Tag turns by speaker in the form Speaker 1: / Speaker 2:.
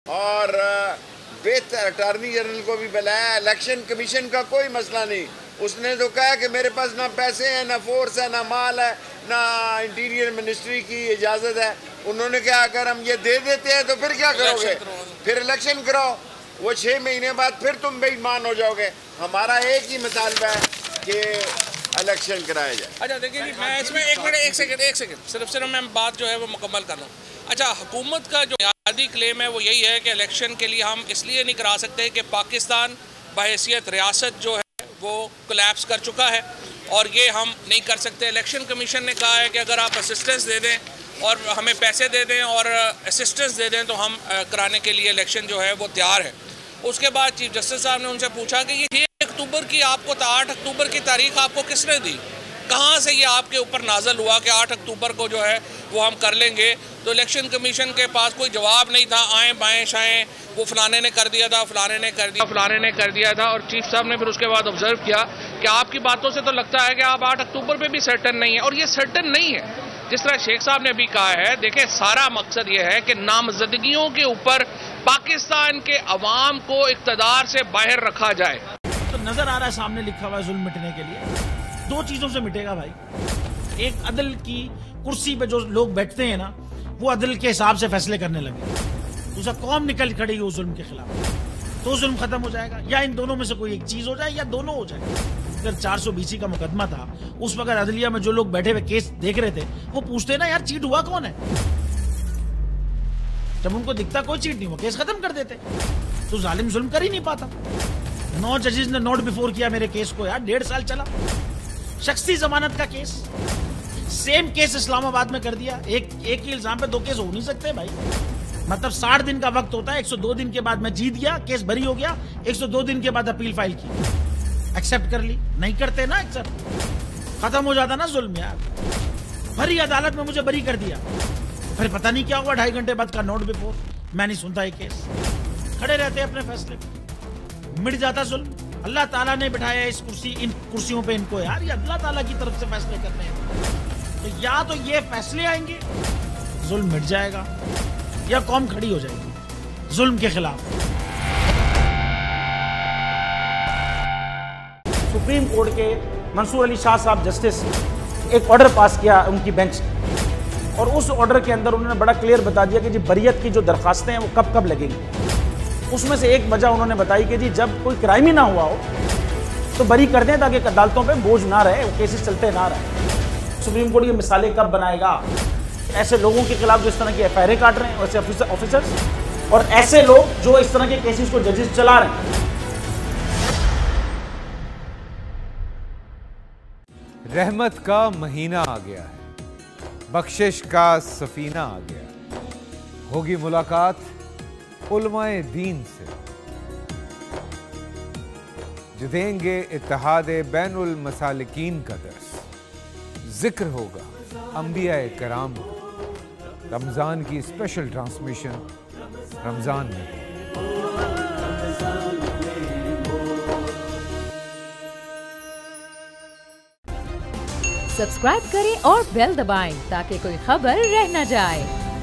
Speaker 1: और बेहतर attorney general को भी बुलाया। इलेक्शन कमीशन का कोई मसला नहीं, उसने तो कहा कि मेरे पास ना पैसे हैं, ना फोर्स है, ना माल है, ना इंटीरियर मिनिस्ट्री की इजाज़त है। उन्होंने कहा अगर हम ये दे देते हैं तो फिर क्या करोगे, फिर इलेक्शन कराओ, वो 6 महीने बाद फिर तुम बेईमान हो जाओगे। हमारा एक ही मुतालबा है कि इलेक्शन कराया जाए।
Speaker 2: अच्छा देखिए जी, मैं इसमें एक सेकंड सिर्फ मैं बात जो है वो मुकम्मल कर लूँ। अच्छा, हुकूमत का जो बुनियादी क्लेम है वो यही है कि इलेक्शन के लिए हम इसलिए नहीं करा सकते कि पाकिस्तान बहैसियत रियासत जो है वो कोलैप्स कर चुका है और ये हम नहीं कर सकते। इलेक्शन कमीशन ने कहा है कि अगर आप असिस्टेंस दे दें और हमें पैसे दे दें और असिस्टेंस दे दें तो हम कराने के लिए इलेक्शन जो है वो तैयार है। उसके बाद चीफ जस्टिस साहब ने उनसे पूछा कि ये 6 अक्टूबर की आपको 8 अक्टूबर की तारीख आपको किसने दी, कहाँ से ये आपके ऊपर नाजल हुआ कि 8 अक्टूबर को जो है वो हम कर लेंगे। तो इलेक्शन कमीशन के पास कोई जवाब नहीं था, आएँ बाएँ शाएँ वो फलाने ने कर दिया था, फलाने ने कर दिया था। और चीफ साहब ने फिर उसके बाद ऑब्जर्व किया कि आपकी बातों से तो लगता है कि आप 8 अक्टूबर पे भी सर्टन नहीं है, और ये सर्टन नहीं है। जिस तरह शेख साहब ने भी कहा है, देखिए सारा मकसद ये है कि नामजदगियों के ऊपर पाकिस्तान के अवाम को इक़्तिदार से बाहर रखा जाए।
Speaker 3: तो नजर आ रहा है सामने लिखा हुआ है जुल्म मिटने के लिए 2 चीजों से मिटेगा भाई। एक, अदल की कुर्सी पे जो लोग बैठते हैं ना वो अदल के हिसाब से फैसले करने लगे। दूसरा, कौम निकल खड़ी हो जुल्म के खिलाफ, तो जुल्म खत्म हो जाएगा। या इन दोनों में से कोई एक चीज हो जाए या दोनों हो जाए। अगर 420 का मुकदमा था, उस वक्त अदलिया में जो लोग बैठे हुए केस देख रहे थे वो पूछते ना यार चीट हुआ कौन है, जब उनको दिखता कोई चीट नहीं हुआ केस खत्म कर देते। तो जालिम जुल्म कर ही नहीं पाता। 9 जजेस ने नोट बिफोर किया मेरे केस को यार, 1.5 साल चला। शख्सी जमानत का केस, सेम केस इस्लामाबाद में कर दिया। एक ही इल्जाम पे 2 केस हो नहीं सकते भाई। मतलब 60 दिन का वक्त होता है, 102 दिन के बाद मैं जीत गया, केस बरी हो गया, 102 दिन के बाद अपील फाइल की, एक्सेप्ट कर ली। नहीं करते ना एक्सेप्ट, खत्म हो जाता ना जुल्म यार। भरी अदालत में मुझे बरी कर दिया, फिर पता नहीं क्या हुआ, 2.5 घंटे बाद का नोट बिफोर, मैं नहीं सुनता ये केस। खड़े रहते अपने फैसले पे, मिट जाता जुल्म। अल्लाह ताला ने बिठाया इन कुर्सियों पे इनको यार, ये अल्लाह ताला की तरफ से फैसले करने हैं। तो या तो ये फैसले आएंगे, जुल्म मिट जाएगा, या कौम खड़ी हो जाएगी जुल्म के खिलाफ। सुप्रीम कोर्ट के मंसूर अली शाह साहब जस्टिस एक ऑर्डर पास किया उनकी बेंच, और उस ऑर्डर के अंदर उन्होंने बड़ा क्लियर बता दिया कि जी बरियत की जो दरखास्तें हैं वो कब कब लगेंगी। उसमें से एक वजह उन्होंने बताई कि जी जब कोई क्राइम ही ना हुआ हो तो बरी कर दें, ताकि अदालतों पे बोझ ना रहे, वो केसेस चलते ना रहे। सुप्रीम कोर्ट ये मिसालें कब बनाएगा ऐसे लोगों के खिलाफ जो इस तरह की FIR काट रहे हैं, वैसे ऑफिसर्स, और ऐसे लोग जो इस तरह के केसेस को जजेस चला रहे हैं।
Speaker 4: रहमत का महीना आ गया है, बख्शिश का सफीना आ गया, होगी मुलाकात उलमाए दीन से, जो देंगे इत्तेहादे बैनुल मसालिकीन का दर्स, जिक्र होगा अंबियाए कराम का। रमजान की स्पेशल ट्रांसमिशन रमजान में।
Speaker 5: सब्सक्राइब करें और बेल दबाएं ताकि कोई खबर रह न जाए।